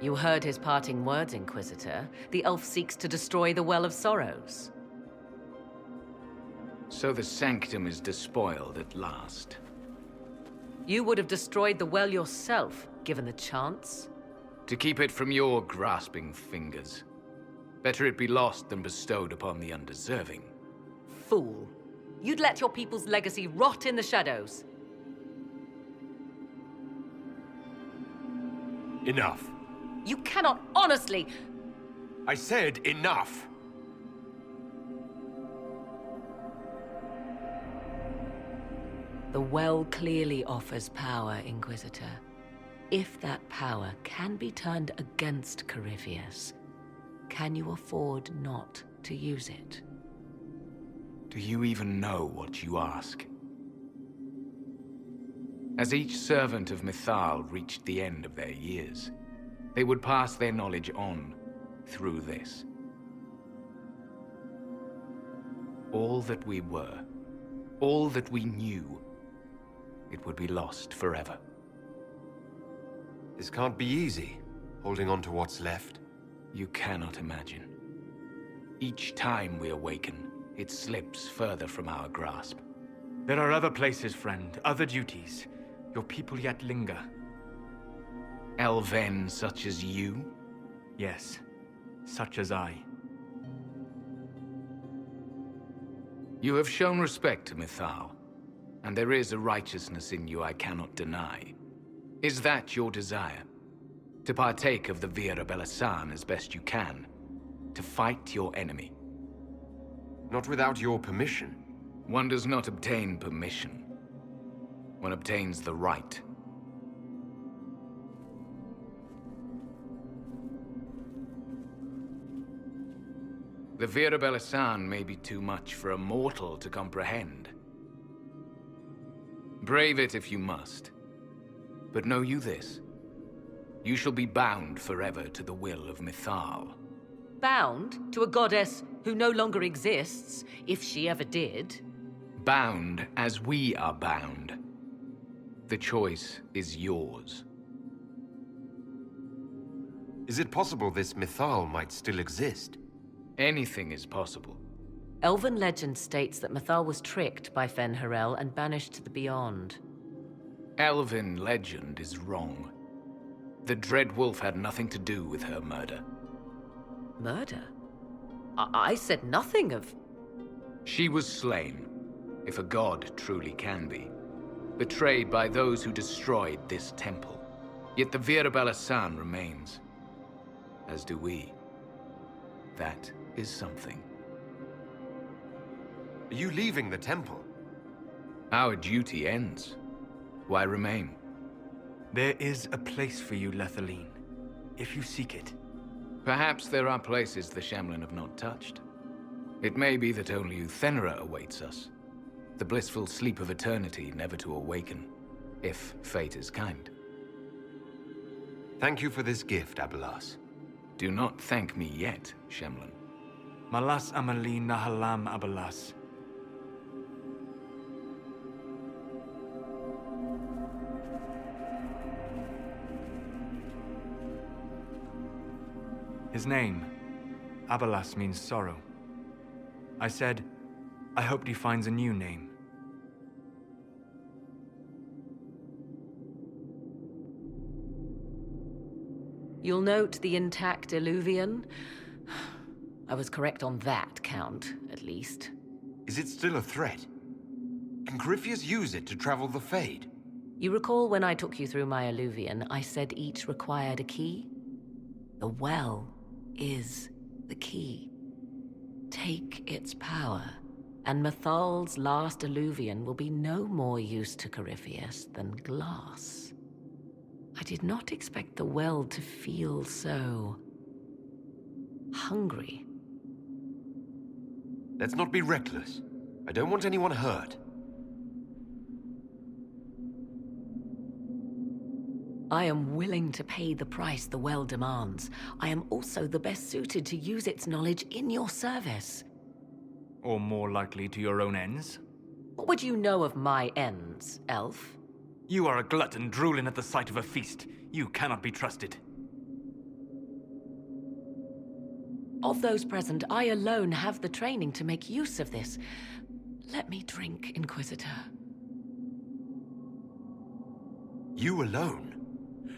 You heard his parting words, Inquisitor. The elf seeks to destroy the Well of Sorrows. So the Sanctum is despoiled at last. You would have destroyed the well yourself, given the chance. To keep it from your grasping fingers. Better it be lost than bestowed upon the undeserving. Fool. You'd let your people's legacy rot in the shadows. Enough. You cannot honestly... I said enough! The well clearly offers power, Inquisitor. If that power can be turned against Corypheus, can you afford not to use it? Do you even know what you ask? As each servant of Mythal reached the end of their years, they would pass their knowledge on through this. All that we were, all that we knew, it would be lost forever. This can't be easy, holding on to what's left. You cannot imagine. Each time we awaken, it slips further from our grasp. There are other places, friend, other duties. Your people yet linger. Elven such as you? Yes, such as I. You have shown respect to Mythal, and there is a righteousness in you I cannot deny. Is that your desire? To partake of the Vira Belasan as best you can? To fight your enemy? Not without your permission. One does not obtain permission. One obtains the right. The Vira Belasan may be too much for a mortal to comprehend. Brave it if you must. But know you this. You shall be bound forever to the will of Mythal. Bound to a goddess who no longer exists, if she ever did. Bound as we are bound. The choice is yours. Is it possible this Mythal might still exist? Anything is possible. Elven legend states that Mythal was tricked by Fen-Harel and banished to the Beyond. Elven legend is wrong. The Dread Wolf had nothing to do with her murder. Murder? I said nothing of... She was slain, if a god truly can be. Betrayed by those who destroyed this temple. Yet the Vira Belasan remains. As do we. That is something. Are you leaving the temple? Our duty ends. Why remain? There is a place for you, Lavellan, if you seek it. Perhaps there are places the Shamlin have not touched. It may be that only Uthenera awaits us. The blissful sleep of eternity never to awaken, if fate is kind. Thank you for this gift, Abelas. Do not thank me yet, Shamlin. Malas Amalin Nahalam Abelas. His name, Abelas, means sorrow. I said, I hoped he finds a new name. You'll note the intact Illuvian. I was correct on that count, at least. Is it still a threat? Can Corypheus use it to travel the Fade? You recall when I took you through my Illuvian, I said each required a key? The well is the key. Take its power, and Mythal's last Illuvian will be no more use to Corypheus than glass. I did not expect the well to feel so... hungry. Let's not be reckless. I don't want anyone hurt. I am willing to pay the price the well demands. I am also the best suited to use its knowledge in your service. Or more likely to your own ends? What would you know of my ends, elf? You are a glutton drooling at the sight of a feast. You cannot be trusted. Of those present, I alone have the training to make use of this. Let me drink, Inquisitor. You alone?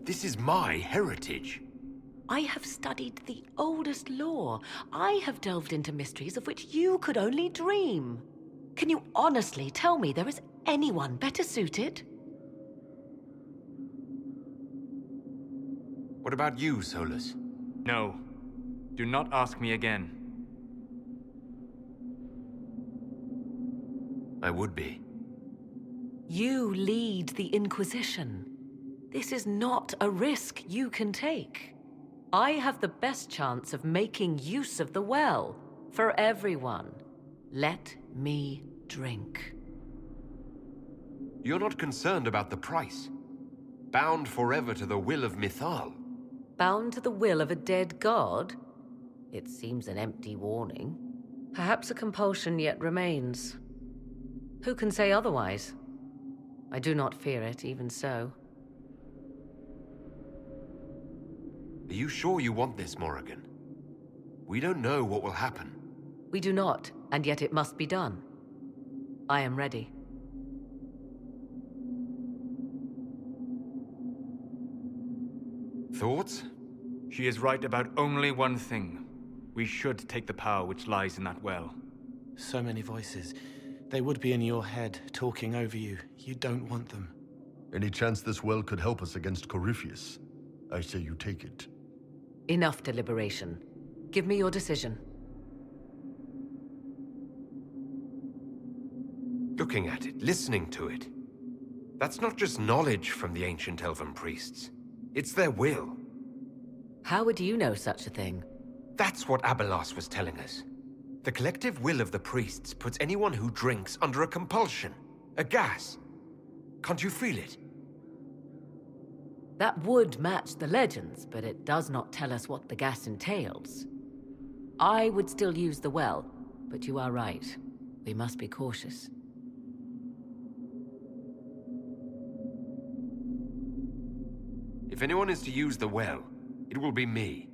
This is my heritage. I have studied the oldest lore. I have delved into mysteries of which you could only dream. Can you honestly tell me there is anyone better suited? What about you, Solus? No. Do not ask me again. I would be. You lead the Inquisition. This is not a risk you can take. I have the best chance of making use of the well for everyone. Let me drink. You're not concerned about the price. Bound forever to the will of Mythal. Bound to the will of a dead god? It seems an empty warning. Perhaps a compulsion yet remains. Who can say otherwise? I do not fear it, even so. Are you sure you want this, Morrigan? We don't know what will happen. We do not, and yet it must be done. I am ready. Thoughts? She is right about only one thing. We should take the power which lies in that well. So many voices. They would be in your head, talking over you. You don't want them. Any chance this well could help us against Corypheus? I say you take it. Enough deliberation. Give me your decision. Looking at it, listening to it. That's not just knowledge from the ancient elven priests. It's their will. How would you know such a thing? That's what Abelas was telling us. The collective will of the priests puts anyone who drinks under a compulsion. A gas. Can't you feel it? That would match the legends, but it does not tell us what the gas entails. I would still use the well, but you are right. We must be cautious. If anyone is to use the well, it will be me.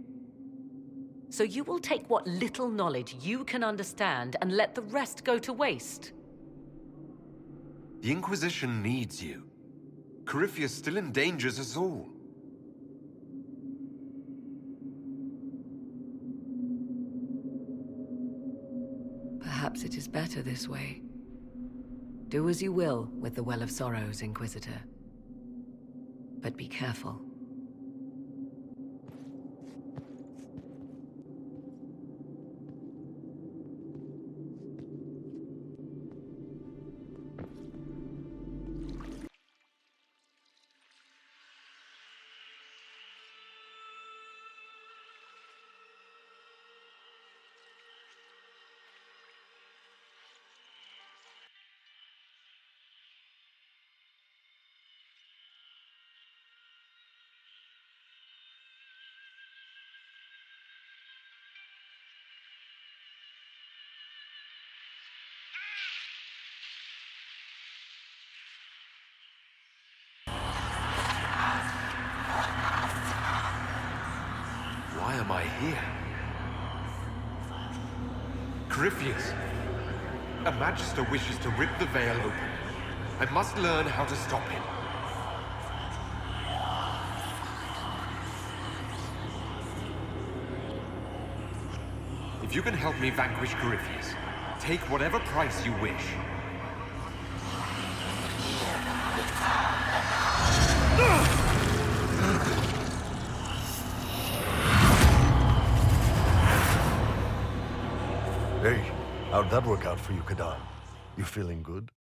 So you will take what little knowledge you can understand and let the rest go to waste? The Inquisition needs you. Corypheus still endangers us all. Perhaps it is better this way. Do as you will with the Well of Sorrows, Inquisitor. But be careful. Why am I here? Corypheus! A Magister wishes to rip the veil open. I must learn how to stop him. If you can help me vanquish Corypheus, take whatever price you wish. Hey, how'd that work out for you, Kadar? You feeling good?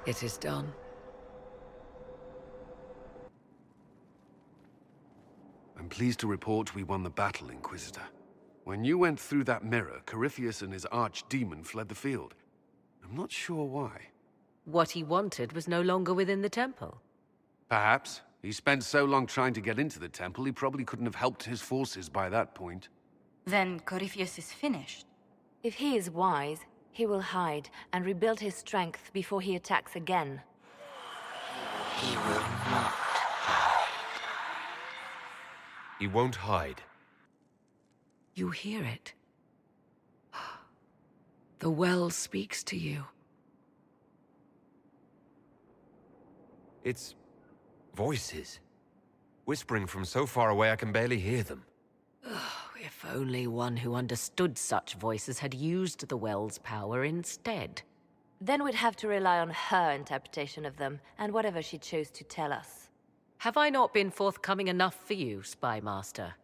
It is done. I'm pleased to report we won the battle, Inquisitor. When you went through that mirror, Corypheus and his archdemon fled the field. I'm not sure why. What he wanted was no longer within the temple. Perhaps. He spent so long trying to get into the temple, he probably couldn't have helped his forces by that point. Then Corypheus is finished. If he is wise, he will hide and rebuild his strength before he attacks again. He will not hide. He won't hide. You hear it. The well speaks to you. It's voices. Whispering from so far away I can barely hear them. If only one who understood such voices had used the well's power instead. Then we'd have to rely on her interpretation of them, and whatever she chose to tell us. Have I not been forthcoming enough for you, Spy Master?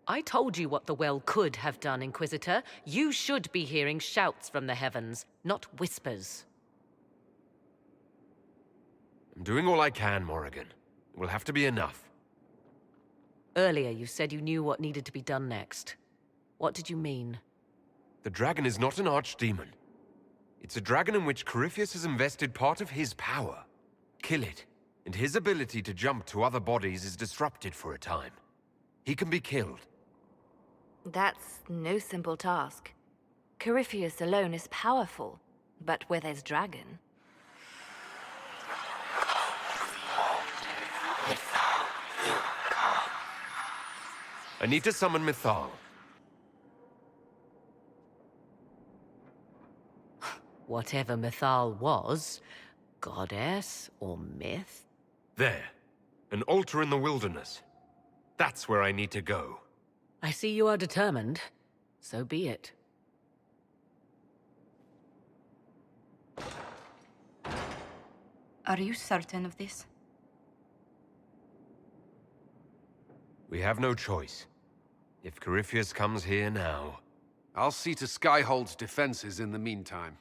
I told you what the well could have done, Inquisitor. You should be hearing shouts from the heavens, not whispers. I'm doing all I can, Morrigan. It will have to be enough. Earlier you said you knew what needed to be done next. What did you mean? The dragon is not an archdemon. It's a dragon in which Corypheus has invested part of his power. Kill it, and his ability to jump to other bodies is disrupted for a time. He can be killed. That's no simple task. Corypheus alone is powerful, but with his dragon... I need to summon Mythal. Whatever Mythal was, goddess or myth? There. An altar in the wilderness. That's where I need to go. I see you are determined. So be it. Are you certain of this? We have no choice. If Corypheus comes here now... I'll see to Skyhold's defenses in the meantime.